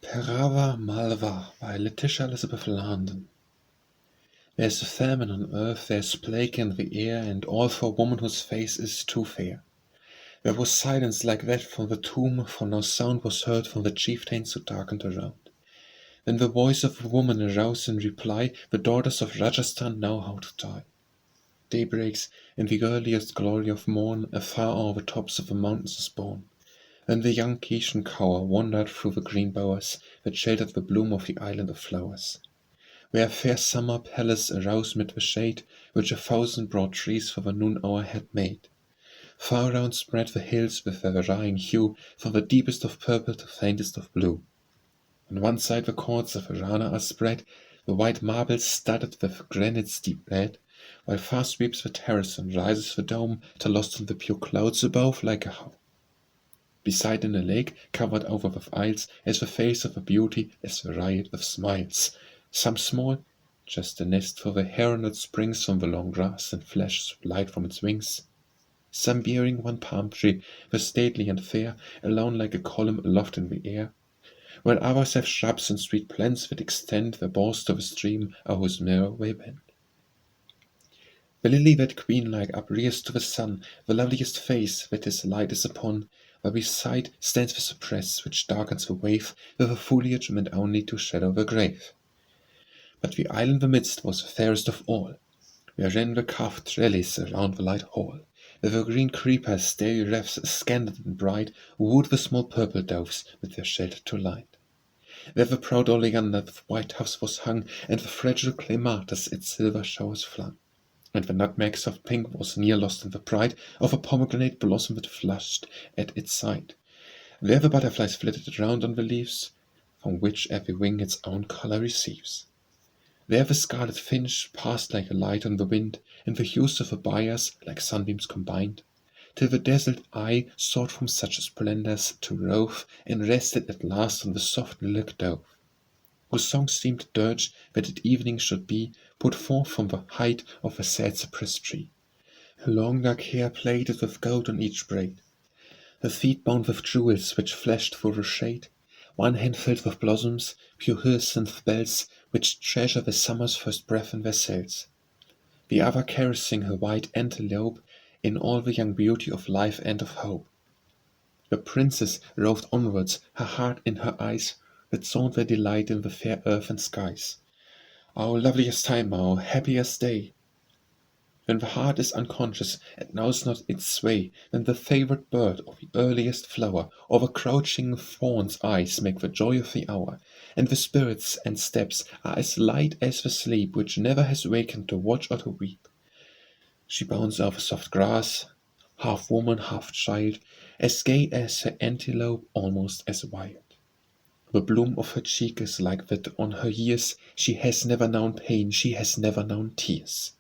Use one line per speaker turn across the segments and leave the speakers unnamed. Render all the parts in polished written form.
Perawa, Malwa by Letitia Elizabeth Landon. There's a famine on earth, there's plague in the air, and all for a woman whose face is too fair. There was silence like that from the tomb, for no sound was heard from the chieftains who darkened around. Then the voice of a woman aroused in reply, the daughters of Rajasthan know how to die. Day breaks, in the earliest glory of morn, afar o'er the tops of the mountains is born. Then the young Kishan cower wandered through the green bowers that sheltered the bloom of the island of flowers, where a fair summer palace arose mid the shade which a thousand broad trees for the noon hour had made. Far around spread the hills with their varying hue, from the deepest of purple to faintest of blue. On one side the courts of Rana are spread, the white marble studded with granite's deep red, while far sweeps the terrace and rises the dome, till lost in the pure clouds above like a how. Beside in a lake, covered over with isles, is the face of a beauty as the riot with smiles. Some small, just a nest for the heron that springs from the long grass and flashes with light from its wings. Some bearing one palm tree, the stately and fair, alone like a column aloft in the air, while others have shrubs and sweet plants that extend their boughs to the stream or whose mirror they bend. The lily that queen-like uprears to the sun, the loveliest face that his light is upon, while beside stands the cypress which darkens the wave with a foliage meant only to shadow the grave. But the isle in the midst was the fairest of all, where ran the carved trellis around the light hall, where the green creepers, starry wreaths, scanted and bright, wooed the small purple doves with their shelter to light. Where the proud oleander with white tufts was hung, and the fragile clematis its silver showers flung. And the nutmeg soft pink was near lost in the pride of a pomegranate blossom that flushed at its side. There the butterflies flitted around on the leaves, from which every wing its own color receives. There the scarlet finch passed like a light on the wind, and the hues of the byres like sunbeams combined, till the dazzled eye sought from such splendors to rove, and rested at last on the soft lilac dove, whose song seemed dirge that at evening should be put forth from the height of a sad cypress tree. Her long dark hair plaited with gold on each braid, her feet bound with jewels which flashed through the shade, one hand filled with blossoms, pure hyacinth bells, which treasure the summer's first breath in their cells, the other caressing her white antelope in all the young beauty of life and of hope. The princess roved onwards, her heart in her eyes, that sought their delight in the fair earth and skies. Our loveliest time, our happiest day! When the heart is unconscious and knows not its sway, then the favourite bird or the earliest flower or the crouching fawn's eyes make the joy of the hour, and the spirits and steps are as light as the sleep which never has wakened to watch or to weep. She bounds over soft grass, half woman, half child, as gay as her antelope, almost as wild. The bloom of her cheek is like that on her years she has never known pain, she has never known tears.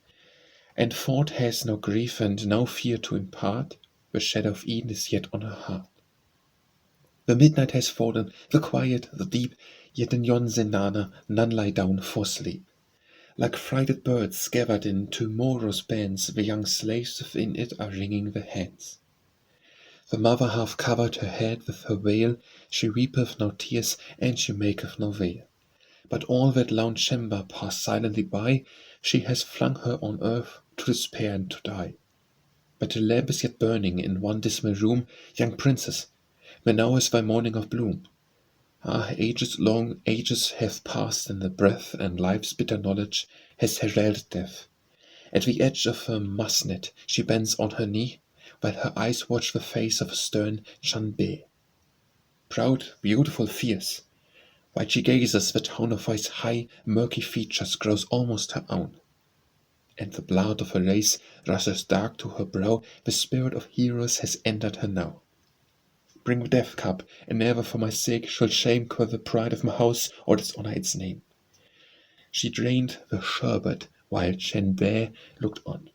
And thought has no grief and no fear to impart, the shadow of Eden is yet on her heart. The midnight has fallen, the quiet, the deep, yet in yon zenana none lie down for sleep. Like frighted birds gathered in tomorrow's bands, the young slaves within it are wringing their hands. The mother half covered her head with her veil, she weepeth no tears, and she maketh no wail. But all that lone chamber passed silently by, she has flung her on earth to despair and to die. But the lamp is yet burning in one dismal room, young princess, where now is thy morning of bloom. Ah, ages long ages have passed, and the breath and life's bitter knowledge has heralded death. At the edge of her musnet she bends on her knee, while her eyes watch the face of a stern Chanbe. Proud, beautiful, fierce, while she gazes, the tone of voice high, murky features grows almost her own. And the blood of her race rushes dark to her brow, the spirit of heroes has entered her now. Bring the death cup, and never for my sake shall shame cur the pride of my house or dishonor its name. She drained the sherbet while Chanbe looked on,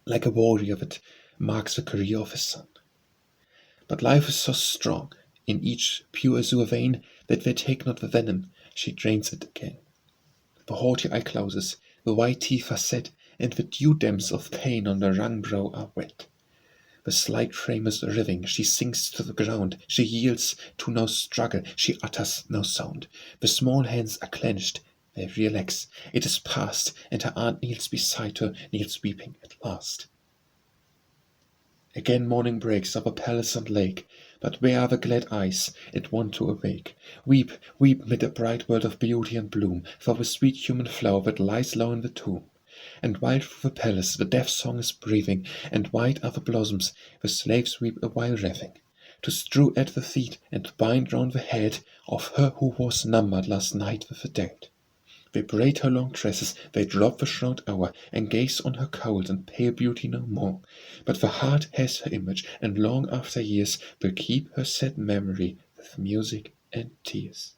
like a warrior that marks the career of his son. But life is so strong in each pure azure vein that they take not the venom, she drains it again. The haughty eye closes, the white teeth are set, and the dew damps of pain on the wrung brow are wet. The slight frame is writhing, she sinks to the ground, she yields to no struggle, she utters no sound. The small hands are clenched, they relax, it is past, and her aunt kneels beside her, kneels weeping at last. Again morning breaks over palace and lake, but where are the glad eyes it want to awake? Weep, weep mid a bright world of beauty and bloom, for the sweet human flower that lies low in the tomb. And wild through the palace the death song is breathing, and white are the blossoms, the slaves weep a while revving, to strew at the feet and bind round the head of her who was numbered last night with the dead. They braid her long tresses, they drop the shroud hour, and gaze on her cold and pale beauty no more. But the heart has her image, and long after years will keep her sad memory with music and tears.